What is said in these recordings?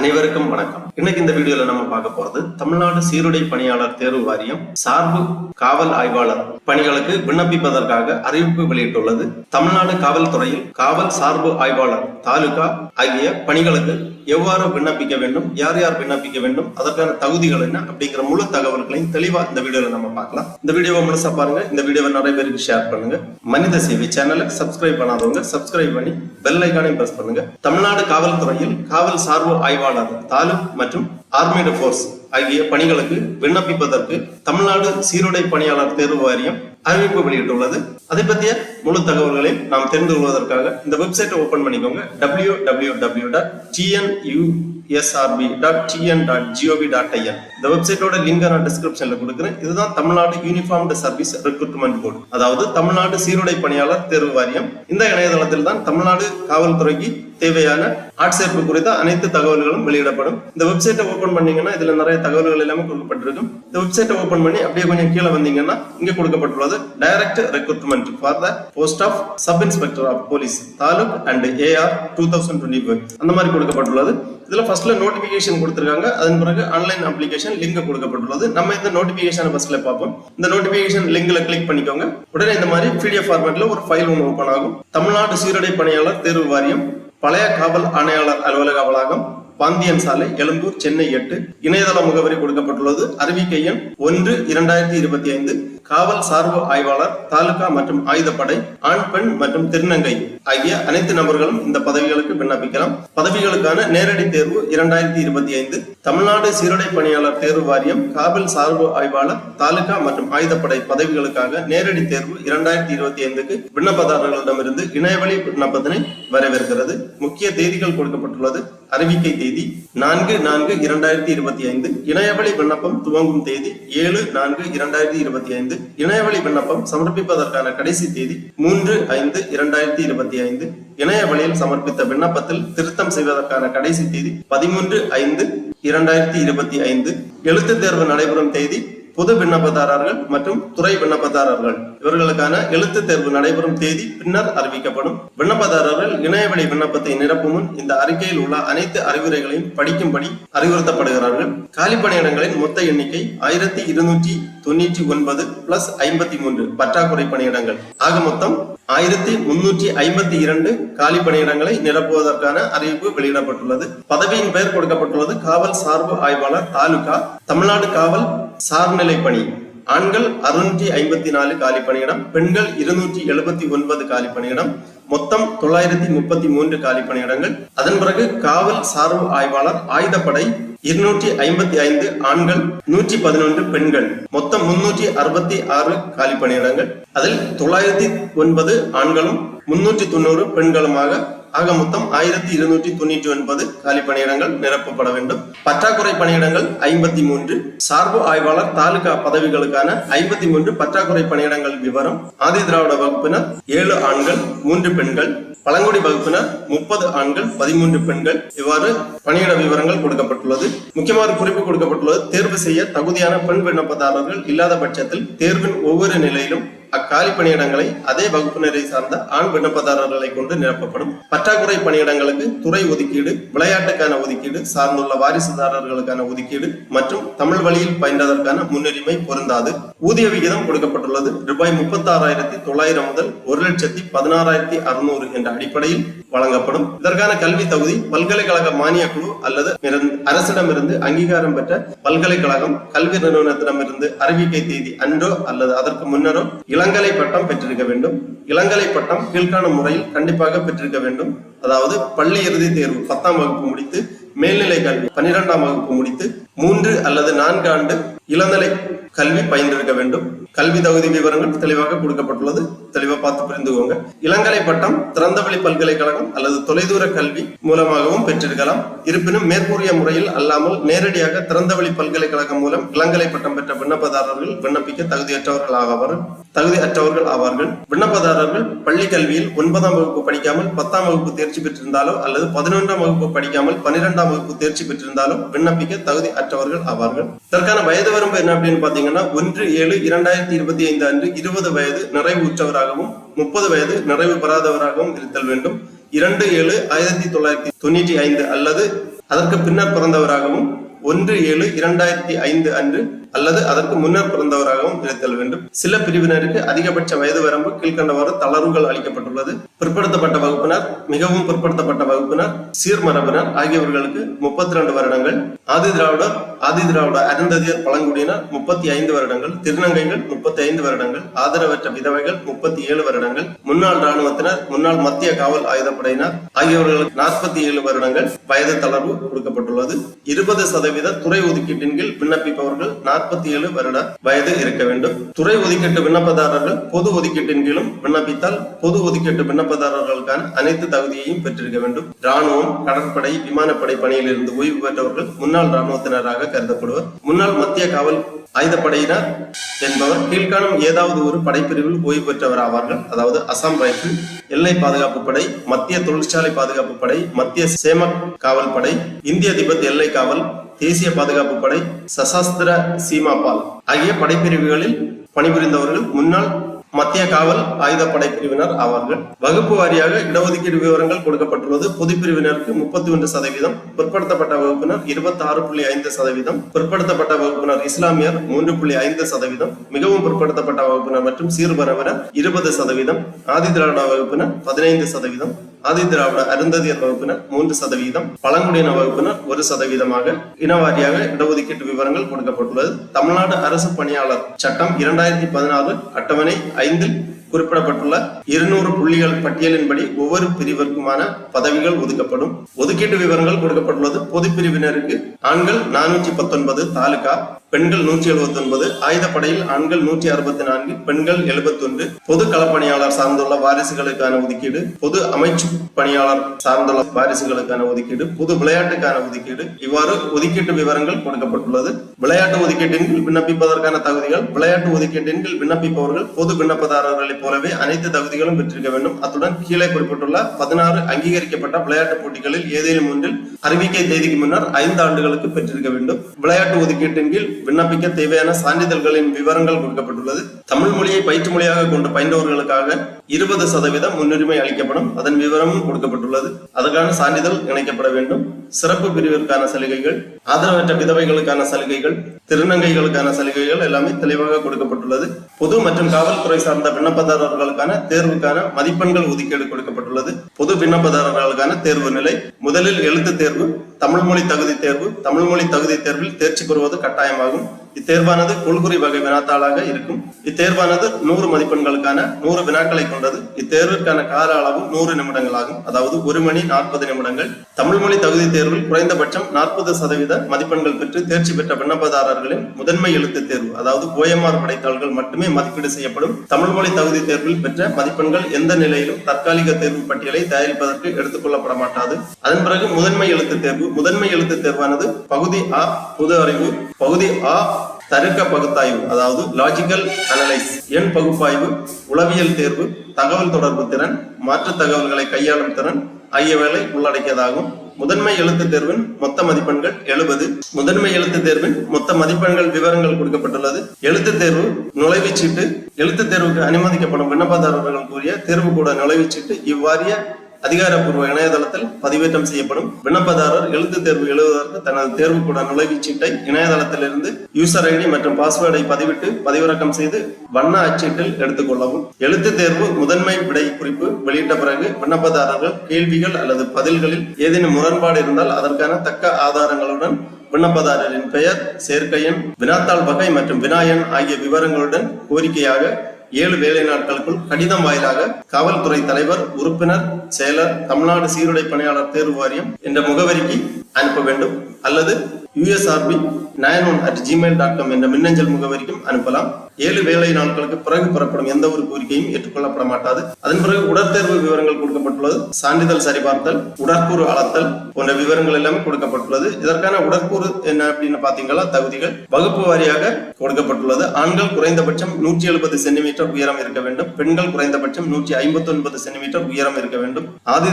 அனைவருக்கும் வணக்கம். இன்னைக்கு இந்த வீடியோல நம்ம பார்க்க போறது தமிழ்நாடு சீருடை பணியாளர் தேர்வு வாரியம் சார்பு காவல் ஆய்வாளர் பணிகளுக்கு விண்ணப்பிப்பதற்காக அறிவிப்பு வெளியிட்டுள்ளது. தமிழ்நாடு காவல்துறையில் காவல் சார்பு ஆய்வாளர் தாலுகா ஆகிய பணிகளுக்கு எவ்வாறு விண்ணப்பிக்க வேண்டும், யார் யார் விண்ணப்பிக்க வேண்டும், அதற்கான தகுதிகள் என்ன அப்படிங்கிற முழு தகவல்களையும் தெளிவா இந்த வீடியோல நம்ம பார்க்கலாம். இந்த வீடியோவை முழுசா பாருங்க. இந்த வீடியோவை நிறைய பேருக்கு ஷேர் பண்ணுங்க. மனித சேவை சேனலுக்கு சப்ஸ்கிரைப் பண்ணாதவங்க சப்ஸ்கிரைப் பண்ணி பெல் ஐகானையும் பிரஸ் பண்ணுங்க. தமிழ்நாடு காவல்துறையில் காவல் சார்பு ஆய்வாளர் தாலுக் மற்றும் ஆர்மிடு போர்ஸ் ஆகிய பணிகளுக்கு விண்ணப்பிப்பதற்கு தமிழ்நாடு சீருடை பணியாளர் தேர்வு வாரியம் அறிவிப்பு வெளியிட்டுள்ளது. அதை பற்றிய முழு தகவல்களை நாம் தெரிந்து கொள்வதற்காக இந்த வெப்சைட்டை ஓபன் பண்ணிக்கோங்க. www.tnusrb.tn.gov.in. இந்த வெப்சைட்டோட லிங்கை நான் டிஸ்கிரிப்ஷன்ல கொடுக்குறேன். இதுதான் Tamil Nadu uniformed service recruitment board, அதாவது தமிழ்நாடு சீருடை பணியாளர் தேர்வு வாரியம். இந்த இணையதளத்தில் தான் தமிழ்நாடு காவல்துறைக்கு தேவையான ஆட்சேர்ப்பு குறித்த அனைத்து தகவல்களும் வெளியிடப்படும். இந்த வெப்சைட்டை ஓபன் பண்ணீங்கன்னா இதுல நிறைய தகவல்கள் எல்லாமே கொடுக்கப்பட்டிருக்கும். இந்த வெப்சைட்டை ஓபன் பண்ணி அப்படியே கொஞ்சம் கீழே வந்தீங்கன்னா இங்க கொடுக்கப்பட்டுள்ளது direct recruitment for the post of sub inspector of police taluk and AR 2025 அந்த மாதிரி கொடுக்கப்பட்டுள்ளது. இதுல ஃபர்ஸ்ட்ல நோட்டிபிகேஷன் கொடுத்திருக்காங்க. அதன் பிறகு ஆன்லைன் அப்ளிகேஷன் லிங்க் கொடுக்கப்பட்டுள்ளது. நம்ம இந்த நோட்டிபிகேஷன் ஃபர்ஸ்ட்ல பார்ப்போம். இந்த நோட்டிபிகேஷன் லிங்க்ல கிளிக் பண்ணிக்கோங்க. உடனே இந்த மாதிரி PDF ஃபார்மேட்ல ஒரு ஃபைல் ஒன்று ஓபன் ஆகும். தமிழ்நாடு சீருடை பணியாளர் தேர்வு வாரியம், பழைய காவல் ஆணையாளர் அலுவலக வளாகம், பாந்தியன் சாலை, எழும்பூர், சென்னை 8. இணையதள முகவரி கொடுக்கப்பட்டுள்ளது. அறிவிக்கை எண் 1/2025. காவல் சார்பு ஆய்வாளர் தாலுகா மற்றும் ஆயுதப்படை, ஆண் பெண் மற்றும் திருநங்கை ஆகிய அனைத்து நபர்களும் இந்த பதவிகளுக்கு விண்ணப்பிக்கலாம். பதவிகளுக்கான நேரடி தேர்வு 2025. தமிழ்நாடு சீருடை பணியாளர் தேர்வு வாரியம் காவல் சார்பு ஆய்வாளர் தாலுகா மற்றும் ஆயுதப்படை பதவிகளுக்காக நேரடி தேர்வு 2025க்கு விண்ணப்பதாரர்களிடமிருந்து இணையவழி விண்ணப்பத்தினை வரவேற்கிறது. முக்கிய தேதிகள் கொடுக்கப்பட்டுள்ளது. அறிவிக்கை தேதி 4/4/2025. இணையவழி விண்ணப்பம் துவங்கும் தேதி 7/4/2025. இணையவழி விண்ணப்பம் சமர்ப்பிப்பதற்கான கடைசி தேதி 3/5/2025. இணைய வழியில் சமர்ப்பித்த விண்ணப்பத்தில் திருத்தம் செய்வதற்கான கடைசி தேதி 13/5/2025. எழுத்து தேர்வு நடைபெறும் தேதி பொது விண்ணப்பதாரர்கள் மற்றும் துறை விண்ணப்பதாரர்கள் இவர்களுக்கான எழுத்து தேர்வு நடைபெறும் தேதி பின்னர் அறிவிக்கப்படும். விண்ணப்பதாரர்கள் இணையவழி விண்ணப்பத்தை நிரப்பும் முன் இந்த அறிக்கையில் உள்ள அனைத்து அறிவுரைகளையும் படிக்கும்படி அறிவுறுத்தப்படுகிறார்கள். காலி பணியிடங்களின் மொத்த எண்ணிக்கை 1299 + 53 பற்றாக்குறை பணியிடங்கள். ஆக மொத்தம் 1352 காலி பணியிடங்களை நிரப்புவதற்கான அறிவிப்பு வெளியிடப்பட்டுள்ளது. பதவியின் பெயர் கொடுக்கப்பட்டுள்ளது. காவல் சார்பு ஆய்வாளர் தாலுகா, தமிழ்நாடு காவல் சார்நிலை பணி. ஆண்கள் 654 காலி பணியிடம், பெண்கள் 279 காலி பணியிடம், மொத்தம் 933 காலி பணியிடங்கள். அதன் பிறகு காவல் சார்பு ஆய்வாளர் ஆயுதப்படை 255 ஆண்கள், 111 பெண்கள், மொத்தம் 366 காலி பணியிடங்கள். அதில் 909 ஆண்களும் 390 பெண்களுமாக ஆக மொத்தம் 1299 காலி பணியிடங்கள் நிரப்பப்பட வேண்டும். பற்றாக்குறை பணியிடங்கள் 53. சார்பு ஆய்வாளர் தாலுகா பதவிகளுக்கான 53 பற்றாக்குறை பணியிடங்கள் விவரம். ஆதி திராவிட வகுப்பினர் 7 ஆண்கள் 3 பெண்கள், பழங்குடி வகுப்பினர் 30 ஆண்கள் 13 பெண்கள். இவ்வாறு பணியிட விவரங்கள் கொடுக்கப்பட்டுள்ளது. முக்கியமான குறிப்பு கொடுக்கப்பட்டுள்ளது. தேர்வு செய்ய தகுதியான பெண் விண்ணப்பதாரர்கள் இல்லாத பட்சத்தில் தேர்வின் ஒவ்வொரு நிலையிலும் அக்காலி பணியிடங்களை அதே வகுப்பினரை சார்ந்த ஆண் விண்ணப்பதாரர்களை கொண்டு நிரப்பப்படும். பற்றாக்குறை பணியிடங்களுக்கு துறை ஒதுக்கீடு, விளையாட்டுக்கான ஒதுக்கீடு, சார்ந்துள்ள வாரிசுதாரர்களுக்கான ஒதுக்கீடு மற்றும் தமிழ் வழியில் பயின்றதற்கான முன்னுரிமை பொருந்தாது. ஊதிய விகிதம் கொடுக்கப்பட்டுள்ளது. ரூபாய் 36,900 முதல் 1,16,600 என்ற அடிப்படையில் வழங்கப்படும். இதற்கான கல்வி தகுதி பல்கலைக்கழக மானிய குழு அல்லது அரசிடமிருந்து அங்கீகாரம் பெற்ற பல்கலைக்கழகம், கல்வி நிறுவனத்திடமிருந்து அறிவிக்கை தேதி அன்றோ அல்லது அதற்கு முன்னரோ இளங்கலை பட்டம் பெற்றிருக்க வேண்டும். இளங்கலை பட்டம் கீழ்காணும் முறையில் கண்டிப்பாக பெற்றிருக்க வேண்டும். அதாவது பள்ளி இறுதி தேர்வு 10ஆம் வகுப்பு முடித்து, மேல்நிலை கல்வி 12ஆம் வகுப்பு முடித்து 3 அல்லது 4 ஆண்டு இளநிலை கல்வி பயின்றிருக்க வேண்டும். கல்வி தகுதி விவரங்கள் தெளிவாக கொடுக்கப்பட்டுள்ளது. தெளிவா பார்த்து புரிந்துக்கோங்க. இளங்கலை பட்டம் திறந்தவெளி பல்கலைக்கழகம் அல்லது தொலைதூர கல்வி மூலமாகவும் பெற்றிருக்கலாம். இருப்பினும் மேற்கூறிய முறையில் அல்லாமல் நேரடியாக திறந்தவெளி பல்கலைக்கழகம் மூலம் இளங்கலை பட்டம் பெற்ற விண்ணப்பதாரர்கள் விண்ணப்பிக்க தகுதியற்றவர்கள் ஆவார்கள். விண்ணப்பதாரர்கள் பள்ளி கல்வியில் 9ஆம் வகுப்பு படிக்காமல் 10ஆம் வகுப்பு தேர்ச்சி பெற்றிருந்தாலோ அல்லது 11ஆம் வகுப்பு படிக்காமல் 12ஆம் வகுப்பு தேர்ச்சி பெற்றிருந்தாலோ விண்ணப்பிக்க தகுதி அற்றவர்கள் ஆவார்கள். இதற்கான வயது வரம்பு என்ன அப்படின்னு பாத்தீங்கன்னா 1/7/2025 அன்று 20 வயது நிறைவு உற்றவராகவும் 30 வயது நிறைவு பெறாதவராகவும் இருத்தல் வேண்டும். 2/7/1995 அல்லது அதற்கு பின்னர் பிறந்தவராகவும் 1/7/2005 அன்று அல்லது அதற்கு முன்னர் பிறந்தவராகவும் இருத்தல் வேண்டும். சில பிரிவினருக்கு அதிகபட்ச வயது வரம்பு கீழ்கண்டவாறு தளர்வுகள் அளிக்கப்பட்டுள்ளது. பிற்படுத்தப்பட்ட வகுப்பினர், மிகவும் பிற்படுத்தப்பட்ட வகுப்பினர், சீர்மரபினர் ஆகியவர்களுக்கு 32 வருடங்கள், ஆதி திராவிட அருந்ததியர் பழங்குடியினர் 35 வருடங்கள், திருநங்கைகள் 35 வருடங்கள், ஆதரவற்ற விதவைகள் 37 வருடங்கள், முன்னாள் இராணுவத்தினர், முன்னாள் மத்திய காவல் ஆயுதப்படையினர் ஆகியவர்களுக்கு 47 வருடங்கள் வயது தளர்வு கொடுக்கப்பட்டுள்ளது. 20% துறை ஒதுக்கீட்டின் கீழ் விண்ணப்பிப்பவர்கள் 47 வருட வயது இருக்க வேண்டும். துறை ஒதுக்கீட்டு விண்ணப்பதாரர்கள் பொது ஒதுக்கீட்டின் கீழும் விண்ணப்பித்தால் பொது ஒதுக்கீட்டு விண்ணப்பதாரர்களுக்கான அனைத்து தகுதியையும் பெற்றிருக்க வேண்டும். இராணுவம், கடற்படை, விமானப்படை பணியில் இருந்து ஓய்வு பெற்றவர்கள் முன்னாள் இராணுவத்தினராக கருதப்படுவர். முன்னாள் மத்திய காவல் ஆயுதப்படையினர் என்பவர் கீழ்காணும் ஏதாவது ஒரு படைப்பிரிவில் ஓய்வு பெற்றவர் ஆவார்கள். அதாவது அசாம் ரைபிள், எல்லை பாதுகாப்பு படை, மத்திய தொழிற்சாலை பாதுகாப்பு படை, மத்திய சேம காவல் படை, இந்திய திபெத் எல்லை காவல், தேசிய பாதுகாப்பு படை, சசாஸ்திர சீமாபால் ஆகிய படைப்பிரிவுகளில் பணிபுரிந்தவர்கள் முன்னாள் மத்திய காவல் ஆயுதப்படை பிரிவினர் ஆவார்கள். வகுப்பு வாரியாக இடஒதுக்கீடு விவரங்கள் கொடுக்கப்பட்டுள்ளது. பொது பிரிவினருக்கு 31%, பிற்படுத்தப்பட்ட வகுப்பினர் 26.5%, பிற்படுத்தப்பட்ட வகுப்பினர் இஸ்லாமியர் 3.5%, மிகவும் பிற்படுத்தப்பட்ட வகுப்பினர் மற்றும் சீர்மரபினர் 20%, ஆதி திராவிட வகுப்பினர் 15%, ஆதி திராவிட அருந்ததியர் வகுப்பினர் 3%, பழங்குடியின வகுப்பினர் 1%, இனவாரியாக இடஒதுக்கீட்டு விவரங்கள் கொடுக்கப்பட்டுள்ளது. தமிழ்நாடு அரசு பணியாளர் சட்டம் 2016 அட்டவணை 5 குறிப்பிடப்பட்டுள்ள 200 புள்ளிகள் பட்டியலின்படி ஒவ்வொரு பிரிவிற்குமான பதவிகள் ஒதுக்கப்படும். ஒதுக்கீட்டு விவரங்கள் கொடுக்கப்பட்டுள்ளது. பொது பிரிவினருக்கு ஆண்கள் 419 தாலுகா, பெண்கள் 179, ஆயுதப்படையில் ஆண்கள் 164, பெண்கள் 71, பொது களப்பணியாளர் சார்ந்துள்ள வாரிசுகளுக்கான ஒதுக்கீடு, பொது அமைச்சு பணியாளர் சார்ந்துள்ள வாரிசுகளுக்கான ஒதுக்கீடு, பொது விளையாட்டுக்கான ஒதுக்கீடு, இவ்வாறு ஒதுக்கீட்டு விவரங்கள் கொடுக்கப்பட்டுள்ளது. விளையாட்டு ஒதுக்கீட்டின் கீழ் விண்ணப்பிப்பதற்கான தகுதிகள்: விளையாட்டு ஒதுக்கீட்டின் கீழ் விண்ணப்பிப்பவர்கள் பொது விண்ணப்பதாரர்களை போலவே அனைத்து தகுதிகளும் பெற்றிருக்க வேண்டும். அத்துடன் கீழே குறிப்பிட்டுள்ள 16 அங்கீகரிக்கப்பட்ட விளையாட்டு போட்டிகளில் ஏதேனும் ஒன்றில் அறிவிக்கை தேதிக்கு முன்னர் 5 ஆண்டுகளுக்கு பெற்றிருக்க வேண்டும். விளையாட்டு ஒதுக்கீட்டின் கீழ் விண்ணப்பிக்க தேவையான சான்றிதழ்களின் விவரங்கள் கொடுக்கப்பட்டுள்ளது. தமிழ் மொழியை பயிற்று மொழியாக கொண்டு பயின்றவர்களுக்காக 20% முன்னுரிமை அளிக்கப்படும். அதன் விவரமும் கொடுக்கப்பட்டுள்ளது. அதற்கான சான்றிதழ் இணைக்கப்பட வேண்டும். சிறப்பு பிரிவிற்கான சலுகைகள், ஆதரவற்ற விதவைகளுக்கான சலுகைகள், திருநங்கைகளுக்கான சலுகைகள் எல்லாமே தெளிவாக கொடுக்கப்பட்டுள்ளது. பொது மற்றும் காவல்துறை சார்ந்த விண்ணப்பதாரர்களுக்கான தேர்வுக்கான மதிப்பெண்கள் ஒதுக்கீடு கொடுக்கப்பட்டுள்ளது. பொது விண்ணப்பதாரர்களுக்கான தேர்வு நிலை: முதலில் எழுத்து தேர்வு, தமிழ் மொழி தகுதி தேர்வு. தமிழ் மொழி தகுதி தேர்வில் தேர்ச்சி பெறுவது கட்டாயமாகும். இத்தேர்வானது கொள்குறி வகை வினாத்தாளாக இருக்கும். இத்தேர்வானது 100 மதிப்பெண்களுக்கான 100 வினாக்களை கொண்டது. இத்தேர்விற்கான கால அளவு 100 நிமிடங்கள் ஆகும். அதாவது 1 மணி 40 நிமிடங்கள். தமிழ் மொழி தகுதி தேர்வில் குறைந்தபட்சம் 40% மதிப்பெண்கள் பெற்று தேர்ச்சி பெற்ற விண்ணப்பதாரர்களின் முதன்மை எழுத்து தேர்வு, அதாவது OMR படைத்தாள்கள் மட்டுமே மதிப்பீடு செய்யப்படும். தமிழ் மொழி தகுதி தேர்வில் பெற்ற மதிப்பெண்கள் எந்த நிலையிலும் தற்காலிக தேர்வு பட்டியலை தயாரிப்பதற்கு எடுத்துக் கொள்ளப்பட மாட்டாது. அதன் பிறகு முதன்மை எழுத்து தேர்வு. முதன்மை எழுத்து தேர்வானது பகுதி A பொது அறிவு, பகுதி A தருக்க பகுத்தாய்வு, அதாவது லாஜிக்கல் அனலைஸ், எண் பகுப்பாய்வு, உளவியல் தேர்வு, தகவல் தொடர்பு திறன், மாற்று தகவல்களை கையாளும் திறன் ஆகியவைகளை உள்ளடக்கியதாகும். முதன்மை எழுத்து தேர்வின் மொத்த மதிப்பெண்கள் 70. முதன்மை எழுத்து தேர்வின் மொத்த மதிப்பெண்கள் விவரங்கள் கொடுக்கப்பட்டுள்ளது. எழுத்து தேர்வு நுழைவுச்சீட்டு. எழுத்து தேர்வுக்கு அனுமதிக்கப்படும் விண்ணப்பதாரர்கள் கூறிய தேர்வுக்கூட நுழைவுச்சீட்டு இவ்வாரிய அதிகாரப்பூர்வ இணையதளத்தில் பதிவேற்றம் செய்யப்படும். விண்ணப்பதாரர் எழுத்து தேர்வு எழுதுவதற்கு தனது தேர்வுக்கூட நுழைவுச்சீட்டை இணையதளத்திலிருந்து யூசர் ஐடி மற்றும் பாஸ்வேர்டை பதிவிட்டு பதிவிறக்கம் செய்து வண்ண அச்சீட்டில் எடுத்துக்கொள்ளவும். எழுத்து தேர்வு முதன்மை விடை குறிப்பு வெளியிட்ட பிறகு விண்ணப்பதாரர்கள் கேள்விகள் அல்லது பதில்களில் ஏதேனும் முரண்பாடு இருந்தால் அதற்கான தக்க ஆதாரங்களுடன் விண்ணப்பதாரரின் பெயர், சேர்க்கை எண், வினாத்தாள் வகை மற்றும் வினாயன் ஆகிய விவரங்களுடன் கோரிக்கையாக 7 வேலை நாட்களுக்குள் கடிதம் வாயிலாக காவல்துறை தலைவர், உறுப்பினர், செயலர், தமிழ்நாடு சீருடை பணியாளர் தேர்வு வாரியம் என்ற முகவரிக்கு அனுப்ப வேண்டும். அல்லது usrb91@gmail.com என்ற மின்னஞ்சல் முகவரிக்கும் அனுப்பலாம். 7 வேலை நாட்களுக்கு பிறகு பெறப்படும் எந்த ஒரு கோரிக்கையும் ஏற்றுக்கொள்ளப்பட மாட்டாது. அதன் பிறகு உடற்தேர்வு விவரங்கள் கொடுக்கப்பட்டுள்ளது. சான்றிதழ் சரிபார்த்தல், உடற்கூறு அளத்தல் போன்ற விவரங்கள் எல்லாமே கொடுக்கப்பட்டுள்ளது. இதற்கான உடற்கூறு என்ன அப்படின்னு பாத்தீங்களா, தகுதிகள் வகுப்பு வாரியாக கொடுக்கப்பட்டுள்ளது. ஆண்கள் குறைந்தபட்சம் 170 சென்டிமீட்டர் உயரம் இருக்க வேண்டும். பெண்கள் குறைந்தபட்சம் 159 சென்டிமீட்டர் உயரம் இருக்க வேண்டும். ஆதி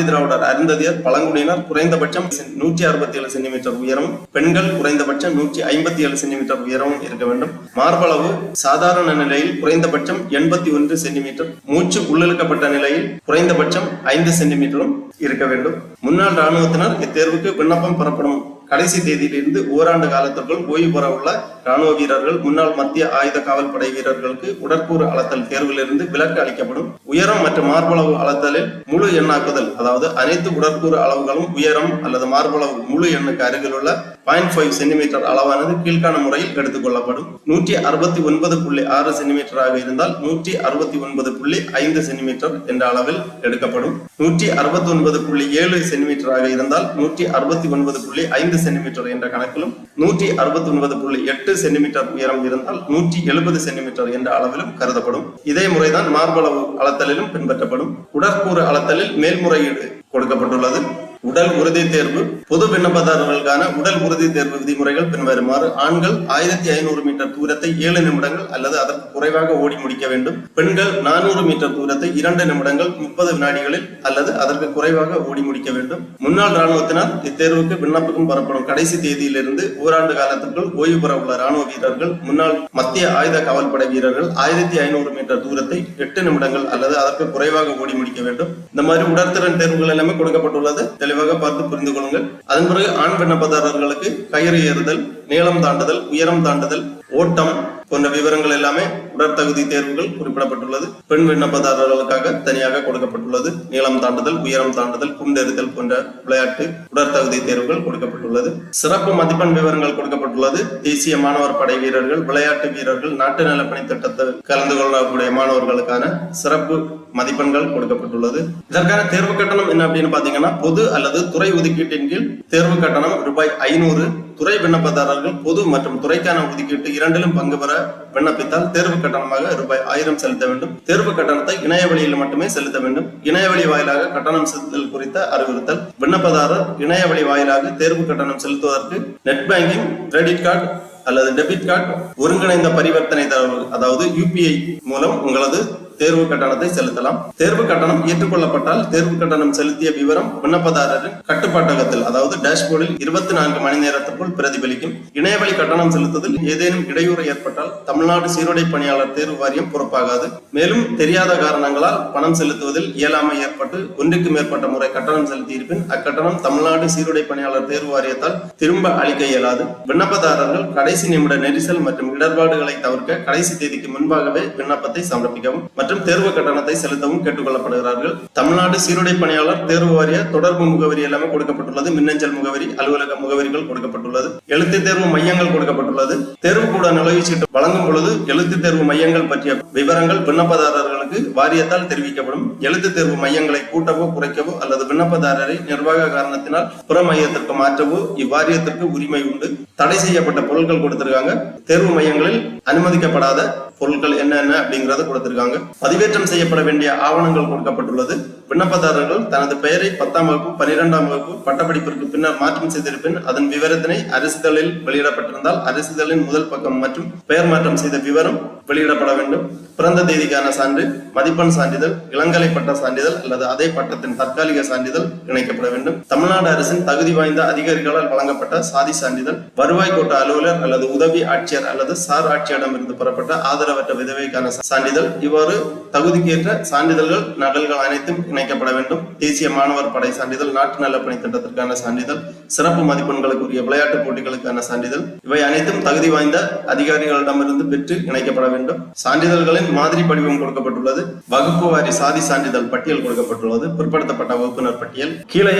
திராவிடர் அருந்ததியர் பழங்குடியினர் குறைந்தபட்சம் 167 சென்டிமீட்டர் உயரம், பெண்கள் குறைந்தபட்சம் 157 சென்டிமீட்டர் உயரமும் இருக்க வேண்டும். மார்பளவு மார்பளவு சாதாரண நிலையில் குறைந்தபட்சம் 81 சென்டிமீட்டர், மூச்சு உள்ளிழுக்கப்பட்ட நிலையில் குறைந்தபட்சம் 5 சென்டிமீட்டரும் இருக்க வேண்டும். முன்னாள் ராணுவத்தினர் இத்தேர்வுக்கு விண்ணப்பம் பெறப்படும் கடைசி தேதியிலிருந்து ஓராண்டு காலத்திற்குள் ஓய்வு பெற உள்ள ராணுவ வீரர்கள், முன்னாள் மத்திய ஆயுத காவல் படை வீரர்களுக்கு உடற்கூறு அளத்தல் தேர்விலிருந்து விலக்கு அளிக்கப்படும். உயரம் மற்றும் மார்பளவு அளத்தலில் முழு எண்ணாக்குதல், அதாவது அனைத்து உடற்கூறு அளவுகளும் உயரம் அல்லது மார்பளவு முழு எண்ணுக்கு அருகில் உள்ள 0.5 சென்டிமீட்டர் அளவானது கீழ்காண முறையில் எடுத்துக் கொள்ளப்படும். 169.6 சென்டிமீட்டராக இருந்தால் 169.5 சென்டிமீட்டர் என்ற அளவில் எடுக்கப்படும். 169.7 சென்டிமீட்டராக இருந்தால் 169.5 சென்டிமீட்டர் என்ற கணக்கிலும், 169.8 சென்டிமீட்டர் உயரம் இருந்தால் 170 சென்டிமீட்டர் என்ற அளவிலும் கருதப்படும். இதே முறைதான் மார்பளவு அளத்தலிலும் பின்பற்றப்படும். உடற்கூறு அளத்தலில் மேல்முறையீடு கொடுக்கப்பட்டுள்ளது. உடல் உறுதி தேர்வு. பொது விண்ணப்பதாரர்களுக்கான உடல் உறுதி தேர்வு விதிமுறைகள் பின்வருமாறு: ஆண்கள் 1500 மீட்டர் தூரத்தை 7 நிமிடங்கள் அல்லது அதற்கு குறைவாக ஓடி முடிக்க வேண்டும். பெண்கள் 400 மீட்டர் தூரத்தை 2 நிமிடங்கள் 30 வினாடிகளில் அல்லது அதற்கு குறைவாக ஓடி முடிக்க வேண்டும். முன்னாள் ராணுவத்தினர் இத்தேர்வுக்கு விண்ணப்பம் பெறப்படும் கடைசி தேதியிலிருந்து ஓராண்டு காலத்திற்குள் ஓய்வு பெற உள்ள ராணுவ வீரர்கள், முன்னாள் மத்திய ஆயுத காவல் படை வீரர்கள் 1500 மீட்டர் தூரத்தை 8 நிமிடங்கள் அல்லது அதற்கு குறைவாக ஓடி முடிக்க வேண்டும். இந்த மாதிரி உடற்திறன் தேர்வுகள் எல்லாமே கொடுக்கப்பட்டுள்ளது. தெளிவாக பார்த்து புரிந்து கொள்ளுங்கள். அதன் பிறகு ஆண் விண்ணப்பதாரர்களுக்கு கயிறு ஏறுதல், நீளம் தாண்டுதல், உயரம் தாண்டுதல், ஓட்டம் போன்ற விவரங்கள் எல்லாமே உடற்தகுதி தேர்வுகள் குறிப்பிடப்பட்டுள்ளது. பெண் விண்ணப்பதாரர்களுக்காக தனியாக கொடுக்கப்பட்டுள்ளது. நீளம் தாண்டுதல், உயரம் தாண்டுதல், குண்டெறிதல் போன்ற விளையாட்டு உடற்தகுதி தேர்வுகள் கொடுக்கப்பட்டுள்ளது. சிறப்பு மதிப்பெண் விவரங்கள் கொடுக்கப்பட்டுள்ளது. தேசிய மாணவர் படை வீரர்கள், விளையாட்டு வீரர்கள், நாட்டு நலப்பணி திட்டத்தில் கலந்து கொள்ளக்கூடிய மாணவர்களுக்கான சிறப்பு மதிப்பெண்கள் கொடுக்கப்பட்டுள்ளது. இதற்கான தேர்வு கட்டணம் என்ன அப்படின்னு பாத்தீங்கன்னா, பொது அல்லது துறை ஒதுக்கீட்டின் கீழ் தேர்வு கட்டணம் ரூபாய் 500. துறை விண்ணப்பதாரர்கள் பொது மற்றும் துறைக்கான ஒதுக்கீட்டு இரண்டிலும் பங்கு பெற விண்ணப்பித்தால் தேர்வு கட்டணமாக ரூபாய் 1000 செலுத்த வேண்டும். தேர்வு கட்டணத்தை இணைய வழியில் மட்டுமே செலுத்த வேண்டும். இணையவழி வாயிலாக கட்டணம் செலுத்தல் குறித்த அறிவுறுத்தல். விண்ணப்பதாரர் இணையவழி வாயிலாக தேர்வு கட்டணம் செலுத்துவதற்கு நெட் பேங்கிங், கிரெடிட் கார்டு அல்லது டெபிட் கார்டு, ஒருங்கிணைந்த பரிவர்த்தனை தரவு அதாவது UPI மூலம் உங்களது தேர்வு கட்டணத்தை செலுத்தலாம். தேர்வு கட்டணம் ஏற்றுக்கொள்ளப்பட்டால் தேர்வு கட்டணம் செலுத்திய விவரம் விண்ணப்பதாரரின் கட்டுப்பாட்டகத்தில் அதாவது டேஷ்போர்டில் 24 மணி நேரத்திற்குள் பிரதிபலிக்கும். இணையவழி கட்டணம் செலுத்துவதில் ஏதேனும் இடையூறு ஏற்பட்டால் தமிழ்நாடு சீருடை பணியாளர் தேர்வு வாரியம் பொறுப்பாகாது. மேலும் தெரியாத காரணங்களால் பணம் செலுத்துவதில் இயலாமை ஏற்பட்டு ஒன்றுக்கு மேற்பட்ட முறை கட்டணம் செலுத்தியிருப்பின் அக்கட்டணம் தமிழ்நாடு சீருடை பணியாளர் தேர்வு வாரியத்தால் திரும்ப அளிக்க இயலாது. விண்ணப்பதாரர்கள் கடைசி நிமிட நெரிசல் மற்றும் இடர்பாடுகளை தவிர்க்க கடைசி தேதிக்கு முன்பாகவே விண்ணப்பத்தை சமர்ப்பிக்கவும் மற்றும் தேர்வு கட்டணத்தை செலுத்தவும் கேட்டுக்கொள்ளப்படுகிறார்கள். தமிழ்நாடு சீருடை பணியாளர் தேர்வு வாரிய தொடர்பு முகவரி எல்லாமே கொடுக்கப்பட்டுள்ளது. மின்னஞ்சல் முகவரி, அலுவலக முகவரிகள் கொடுக்கப்பட்டுள்ளது. எழுத்து தேர்வு மையங்கள் கொடுக்கப்பட்டுள்ளது. தேர்வு கூட நுழைவுச்சீட்டு வழங்கும் பொழுது எழுத்து தேர்வு மையங்கள் பற்றிய விவரங்கள் விண்ணப்பதாரர்களுக்கு வாரியத்தால் தெரிவிக்கப்படும். எழுத்து தேர்வு மையங்களை கூட்டவோ குறைக்கவோ அல்லது விண்ணப்பதாரரை நிர்வாக காரணத்தினால் புற மையத்திற்கு மாற்றவோ இவ்வாரியத்திற்கு உரிமை உண்டு. தடை செய்யப்பட்ட பொருட்கள் கொடுத்திருக்காங்க. தேர்வு மையங்களில் அனுமதிக்கப்படாத பொருட்கள் என்னென்ன அப்படிங்கறத கொடுத்திருக்காங்க. பதிவேற்றம் செய்யப்பட வேண்டிய ஆவணங்கள் கொடுக்கப்பட்டுள்ளது. விண்ணப்பதாரர்கள் தனது பெயரை 10ஆம் வகுப்பு 12ஆம் வகுப்பு பட்டப்படிப்பிற்கு பின்னர் மாற்றம் செய்திருப்பின் அதன் விவரத்தினை அரசிதழில் வெளியிடப்பட்டிருந்தால் அரசிதழின் முதல் பக்கம் மற்றும் பெயர் மாற்றம் செய்த விவரம் வெளியிடப்பட வேண்டும். பிறந்த தேதிக்கான சான்று, மதிப்பெண் சான்றிதழ், இளங்கலை பட்ட சான்றிதழ் அல்லது அதே பட்டத்தின் தற்காலிக சான்றிதழ் இணைக்கப்பட வேண்டும். தமிழ்நாடு அரசின் தகுதி வாய்ந்த அதிகாரிகளால் வழங்கப்பட்ட சாதி சான்றிதழ், வருவாய் கோட்ட அலுவலர் அல்லது உதவி ஆட்சியர் அல்லது சார் ஆட்சியரிடமிருந்து பெறப்பட்ட ஆதரவற்ற விதவைக்கான சான்றிதழ், இவ்வாறு தகுதிக்கேற்ற சான்றிதழ்கள் நகல்கள் அனைத்தும் இணைக்கப்பட வேண்டும். தேசிய மாணவர் படை சான்றிதழ், நாட்டு நலப்பணி திட்டத்திற்கான சான்றிதழ், சிறப்பு மதிப்பெண்களுக்குரிய விளையாட்டு போட்டிகளுக்கான சான்றிதழ், இவை அனைத்தும் தகுதி வாய்ந்த அதிகாரிகளிடமிருந்து பெற்று இணைக்கப்பட வேண்டும். சான்றிதழ்களின் மாதிரி படிவம் கொடுக்கப்பட்டுள்ளது. வகுப்பு வாரி சாதி சான்றிதழ் பட்டியல் கொடுக்கப்பட்டுள்ளது. பிற்படுத்தப்பட்ட வகுப்பினர் பட்டியல். கீழே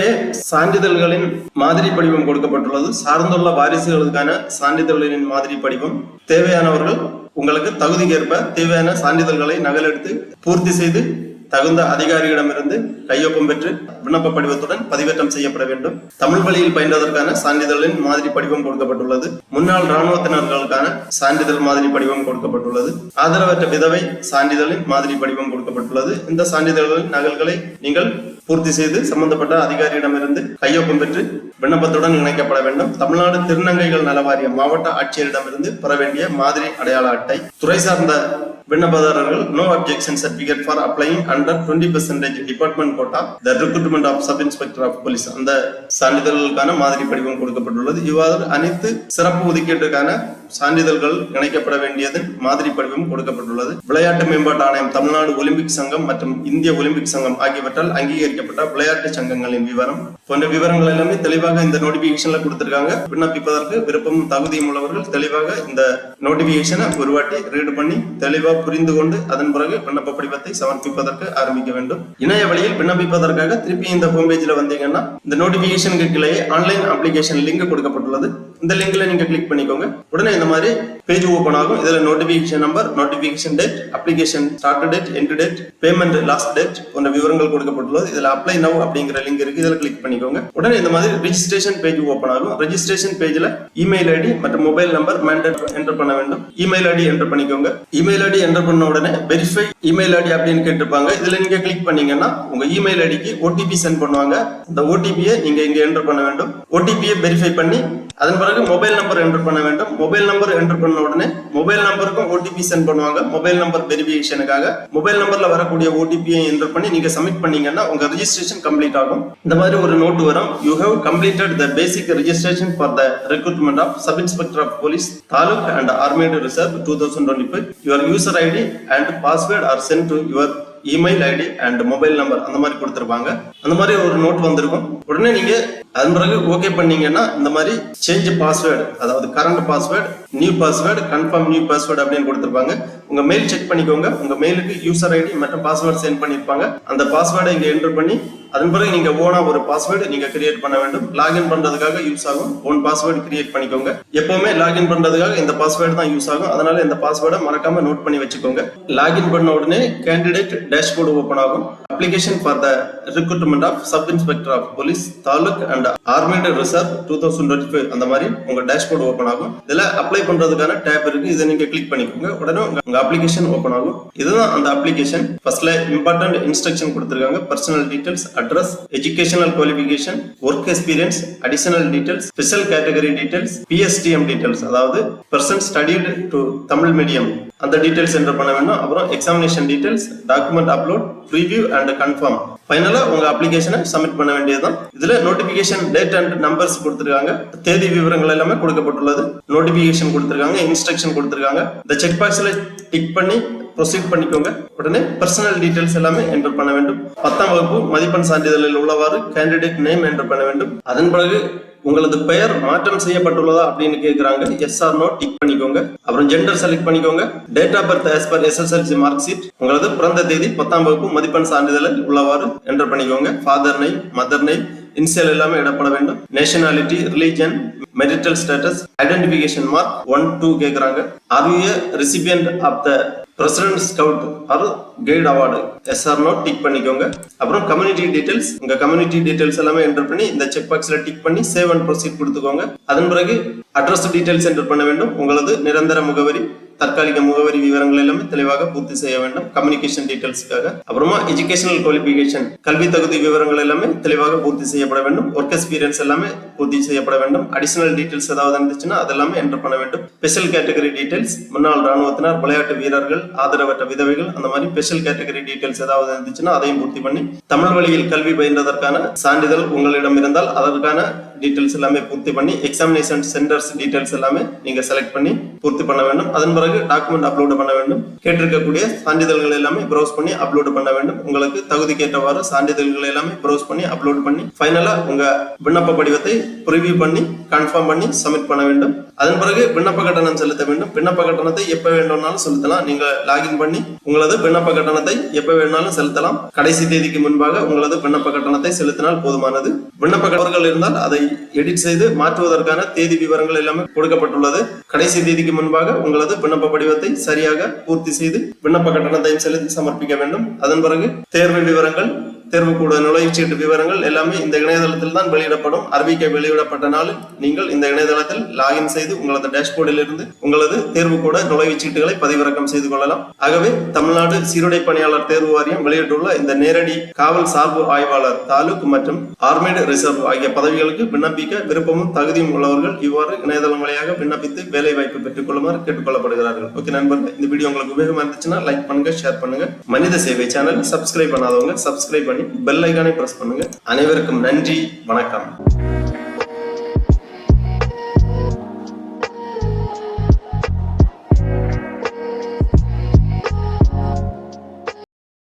சான்றிதழ்களின் மாதிரி படிவம் கொடுக்கப்பட்டுள்ளது. சார்ந்துள்ள வாரிசுகளுக்கான சான்றிதழ்களின் மாதிரி படிவம். தேவையானவர்கள் உங்களுக்கு தகுதிக்கேற்ப தேவையான சான்றிதழ்களை நகலெடுத்து பூர்த்தி செய்து தகுந்த அதிகாரியிடமிருந்து கையொப்பம் பெற்று விண்ணப்ப படிவத்துடன் பதிவேற்றம் செய்யப்பட வேண்டும். தமிழ் வழியில் பயின்றதற்கான சான்றிதழின் மாதிரி படிவம் கொடுக்கப்பட்டுள்ளது. முன்னாள் இராணுவத்தினர்களுக்கான சான்றிதழ் மாதிரி படிவம் கொடுக்கப்பட்டுள்ளது. ஆதரவற்ற விதவை சான்றிதழின் மாதிரி படிவம் கொடுக்கப்பட்டுள்ளது. இந்த சான்றிதழ்களின் நகல்களை நீங்கள் பூர்த்தி செய்து சம்பந்தப்பட்ட அதிகாரியிடமிருந்து கையொப்பம் பெற்று விண்ணப்பத்துடன் இணைக்கப்பட வேண்டும். தமிழ்நாடு திருநங்கைகள் நலவாரிய மாவட்ட ஆட்சியரிடமிருந்து பெற வேண்டிய மாதிரி அடையாள அட்டை. துறை சார்ந்த விண்ணப்பதாரர்கள் no objection certificate for applying under 20% department quota the recruitment of sub inspector of police அந்த சான்றிதழ்களுக்கான மாதிரி படிவம் கொடுக்கப்பட்டுள்ளது. இவ்வாறு அனைத்து சிறப்பு ஒதுக்கீட்டுக்கான சான்றிதழ்கள் இணைக்கப்பட வேண்டியதன் மாதிரி படிவம் கொடுக்கப்பட்டுள்ளது. விளையாட்டு மேம்பாட்டு ஆணையம், தமிழ்நாடு ஒலிம்பிக் சங்கம் மற்றும் இந்திய ஒலிம்பிக் சங்கம் ஆகியவற்றால் அங்கீகரிக்கப்பட்ட விளையாட்டு சங்கங்களின் விவரம் போன்ற விவரங்கள் எல்லாமே தெளிவாக இந்த நோட்டிபிகேஷன்ல கொடுத்திருக்காங்க. விண்ணப்பிப்பதற்கு விருப்பம் தகுதியும் உள்ளவர்கள் தெளிவாக இந்த நோட்டிபிகேஷனை ஒரு வாட்டி ரீட் பண்ணி தெளிவாக புரிந்து கொண்டு அதன் பிறகு விண்ணப்ப படிவத்தை சமர்ப்பிப்பதற்கு ஆரம்பிக்க வேண்டும். இணைய வழியில் விண்ணப்பிப்பதற்காக திருப்பி இந்த ஹோம் பேஜ்ல வந்தீங்கன்னா இந்த நோட்டிபிகேஷனுக்கு கீழே ஆன்லைன் அப்ளிகேஷன் லிங்க் கொடுக்கப்பட்டுள்ளது. இந்த லிங்க்ல நீங்க கிளிக் பண்ணிக்கோங்க. உடனே இந்த மாதிரி பேஜ் ஓபன் ஆகும். இதுல notification number, notification date, application start date, end date, payment last date போன்ற விவரங்கள் கொடுக்கப்பட்டுள்ளது. இதுல அப்ளை நவ் அப்படிங்கிற லிங்க் இருக்கு. இதுல கிளிக் பண்ணிக்கோங்க. உடனே இந்த மாதிரி ரெஜிஸ்ட்ரேஷன் பேஜ் ஓபன் ஆகும். ரெஜிஸ்ட்ரேஷன் பேஜ்ல இமெயில் ஐடி மற்றும் மொபைல் நம்பர் மேண்டேட் என்டர் பண்ண வேண்டும். இமெயில் ஐடி என்டர் பண்ணிக்கோங்க. இமெயில் ஐடி என்டர் பண்ண உடனே வெரிஃபை இமெயில் ஐடி அப்படின்னு கேட்டிருப்பாங்க. இதுல நீங்க கிளிக் பண்ணீங்கன்னா உங்க இமெயில் ஐடிக்கு ஓடிபி சென்ட் பண்ணுவாங்க. இந்த ஓடிபியை நீங்க இங்க என்டர் பண்ண வேண்டும். ஓடிபியை வெரிஃபை பண்ணி அதன் பிறகு மொபைல் நம்பர் என்டர் பண்ண வேண்டும். மொபைல் நம்பர் என்டர் பண்ண உடனே மொபைல் நம்பருக்கும் ஓடிபி சென்ட் பண்ணுவாங்க. மொபைல் நம்பர் வெரிஃபிகேஷனுக்காக மொபைல் நம்பர்ல வரக்கூடிய ஓடிபியை என்டர் பண்ணி நீங்க சப்மிட் பண்ணீங்கன்னா உங்க ரெஜிஸ்ட்ரேஷன் கம்ப்ளீட் ஆகும். இந்த மாதிரி ஒரு நோட் வரும். You have completed the basic registration for the recruitment of sub inspector of police taluk and armed reserve 2025. Your user ID and password are sent to your email ID and mobile number அந்த மாதிரி கொடுத்திருப்பாங்க. அந்த மாதிரி ஒரு note வந்திருக்கும். உடனே நீங்க அதன் பிறகு ஓகே பண்ணீங்கன்னா இந்த மாதிரி சேஞ்ச் பாஸ்வேர்டு, அதாவது current password, new password, confirm new password அப்படின்னு கொடுத்திருப்பாங்க. உங்க மெயில் செக் பண்ணிக்கோங்க. உங்க மெயிலுக்கு யூசர் ஐடி மற்றும் பாஸ்வேர்டு சென்ட் பண்ணிருப்பாங்க. அந்த பாஸ்வேர்டை இங்க என்டர் பண்ணி அதன் பிறகு நீங்க ஓனா ஒரு பாஸ்வேர்டு நீங்க கிரியேட் பண்ண வேண்டும். லாகின் பண்றதுக்காக யூஸ் ஆகும். ஓன் பாஸ்வேர்டு கிரியேட் பண்ணிக்கோங்க. எப்பவுமே லாகின் பண்றதுக்காக இந்த பாஸ்வேர்டு தான் யூஸ் ஆகும். அதனால இந்த பாஸ்வேர்டை மறக்காம நோட் பண்ணி வச்சுக்கோங்க. லாகின் பண்ண உடனே கேண்டிடேட் டேஷ்போர்டு ஓபன் ஆகும். Application for the recruitment of sub inspector of police taluk and armed reserve 2025 அந்த மாதிரி உங்க டேஷ்போர்டு ஓபன் ஆகும். இதுல அப்ளை பண்றதுக்கான டேப் இருக்கு. இதை நீங்க கிளிக் பண்ணிக்கோங்க. உடனே உங்க அப்ளிகேஷன் ஓபன் ஆகும். இதுதான் அந்த அப்ளிகேஷன். ஃபர்ஸ்ட்ல இம்பார்ட்டன்ட் இன்ஸ்ட்ரக்ஷன் கொடுத்திருக்காங்க. Personal details, address, educational qualification, work experience, additional details, special category details, PSTM details, அதாவது person studied to Tamil medium அந்த டீடைல்ஸ் என்டர் பண்ண வேண்டும். அப்புறம் examination details, document upload, preview and confirm. ஃபைனலா உங்க அப்ளிகேஷனை சப்மிட் பண்ண வேண்டியதுதான். இதுல நோட்டிபிகேஷன் டேட் அண்ட் நம்பர்ஸ் கொடுத்திருக்காங்க. தேதி விவரங்கள் எல்லாமே கொடுக்கப்பட்டுள்ளது. நோட்டிபிகேஷன் கொடுத்திருக்காங்க, இன்ஸ்ட்ரக்ஷன் கொடுத்திருக்காங்க. இந்த செக் பாக்ஸ்ல டிக் பண்ணி ப்ரொசீட் பண்ணிக்கோங்க. உடனே பர்சனல் டீடைல்ஸ் எல்லாமே என்டர் பண்ண வேண்டும். 10ஆம் வகுப்பு மதிப்பெண் சான்றிதழில் உள்ளவாறு கேண்டிடேட் நேம் என்டர் பண்ண வேண்டும். அதன் பிறகு உங்களது பெயர் மாற்றம் செய்யப்பட்டுள்ளதா அப்படின்னு கேட்கிறாங்க. எஸ் ஆர் நோ டிக் பண்ணிக்கோங்க. அப்புறம் ஜெண்டர் செலக்ட் பண்ணிக்கோங்க. Date of birth as per SSLC mark sheet. உங்களது பிறந்த தேதி 10ஆம் வகுப்பு மதிப்பெண் சான்றிதழில் உள்ளவாறு என்டர் பண்ணிக்கோங்க. Father name, mother name, initial எல்லாமே இடப்பட வேண்டும். Nationality, religion, marital status, identification mark 1, 2 கேக்குறாங்க. Are you a recipient of the president scout or guide award? Yes or no டிக் பண்ணிக்கோங்க. அப்புறம் கம்யூனிட்டி டீடைல்ஸ், உங்க கம்யூனிட்டி டீடைல்ஸ் எல்லாமே என்டர் பண்ணி இந்த செக் பாக்ஸ்ல டிக் பண்ணி சேவ் அண்ட் ப்ரொசீட் கொடுத்துக்கோங்க. அதன் பிறகு அட்ரஸ் டீடைல்ஸ் என்டர் பண்ண வேண்டும். உங்களது நிரந்தர முகவரி, தற்காலிக முகவரி விவரங்கள் எல்லாமே தெளிவாக பூர்த்தி செய்ய வேண்டும் கம்யூனிகேஷன் டீடைல்ஸ்க்காக. அப்புறமா எஜுகேஷனல் குவாலிஃபிகேஷன், கல்வி தகுதி விவரங்கள் எல்லாமே தெளிவாக பூர்த்தி செய்யப்பட வேண்டும். ஒர்க் எக்ஸ்பீரியன்ஸ் எல்லாமே பூர்த்தி செய்யப்பட வேண்டும். அடிஷனல் டீடைல்ஸ் ஏதாவது இருந்துச்சுன்னா அதெல்லாமே என்டர் பண்ண வேண்டும். ஸ்பெஷல் கேட்டகரி டீடைல்ஸ், முன்னாள் ராணுவத்தினர், விளையாட்டு வீரர்கள், ஆதரவற்ற விதவைகள், அந்த மாதிரி ஸ்பெஷல் கேட்டகரி டீடைல்ஸ் ஏதாவது இருந்துச்சுன்னா அதையும் பூர்த்தி பண்ணி தமிழ் வழியில் கல்வி பயின்றதற்கான சான்றிதழ் உங்களிடம் இருந்தால் அதற்கான டீடைல்ஸ் எல்லாமே பூர்த்தி பண்ணி எக்ஸாமினேஷன் சென்டர்ஸ் டீடைல்ஸ் எல்லாமே நீங்க செலக்ட் பண்ணி பூர்த்தி பண்ண வேண்டும். அதன் பிறகு டாக்குமெண்ட் அப்லோட் பண்ண வேண்டும். கேட்டிருக்கக்கூடிய சான்றிதழ்கள் எல்லாமே ப்ரௌஸ் பண்ணி அப்லோட் பண்ண வேண்டும். உங்களுக்கு தகுதிக்கு ஏற்றவாறு சான்றிதழ்கள் எல்லாமே ப்ரௌஸ் பண்ணி அப்லோட் பண்ணி ஃபைனலா உங்க விண்ணப்ப படிவத்தை ப்ரிவியூ பண்ணி கன்ஃபார்ம் பண்ணி சப்மிட் பண்ண வேண்டும். அதன் பிறகு விண்ணப்ப கட்டணம் செலுத்த வேண்டும். விண்ணப்ப கட்டணத்தை எப்ப வேண்டும்னாலும் செலுத்தலாம். நீங்க லாகின் பண்ணி உங்களது விண்ணப்ப கட்டணத்தை எப்ப வேணாலும் செலுத்தலாம். கடைசி தேதிக்கு முன்பாக உங்களது விண்ணப்ப கட்டணத்தை செலுத்தினால் போதுமானது. விண்ணப்ப கட்டணங்கள் இருந்தால் அதை எடிட் செய்து மாற்றுவதற்கான தேதி விவரங்கள் எல்லாமே கொடுக்கப்பட்டுள்ளது. கடைசி தேதிக்கு முன்பாக உங்களது விண்ணப்ப படிவத்தை சரியாக பூர்த்தி செய்து விண்ணப்ப கட்டணத்தையும் செலுத்தி சமர்ப்பிக்க வேண்டும். அதன் பிறகு தேர்வு விவரங்கள், தேர்வுக்கூட நுழைவுச்சீட்டு விவரங்கள் எல்லாமே இந்த இணையதளத்தில் தான் வெளியிடப்படும். அறிவிக்கை வெளியிடப்பட்ட நாள் நீங்கள் இந்த இணையதளத்தில் லாகின் செய்து உங்களது டேஷ்போர்டில் இருந்து உங்களது தேர்வுக்கூட நுழைவுச்சீட்டுகளை பதிவிறக்கம் செய்து கொள்ளலாம். ஆகவே தமிழ்நாடு சீருடை பணியாளர் தேர்வு வாரியம் வெளியிட்டுள்ள இந்த நேரடி காவல் சார்பு ஆய்வாளர் தாலுக் மற்றும் ஆர்மேடு ரிசர்வ் ஆகிய பதவிகளுக்கு விண்ணப்பிக்க விருப்பமும் தகுதியும் உள்ளவர்கள் இவ்வாறு இணையதளம் வழியாக விண்ணப்பித்து வேலை வாய்ப்பு பெற்றுக் கொள்ளுமாறு கேட்டுக்கொள்ளப்படுகிறார்கள். ஓகே நண்பர்கள், இந்த வீடியோ உங்களுக்கு உபயோகமா இருந்துச்சுன்னா லைக் பண்ணுங்க, ஷேர் பண்ணுங்க. மனித சேவை சேனல் சப்ஸ்கிரைப் பண்ணாதவங்க சப்ஸ்கிரைப் பண்ணி பெல் ஐகானை பிரஸ் பண்ணுங்க. அனைவருக்கும் நன்றி, வணக்கம்.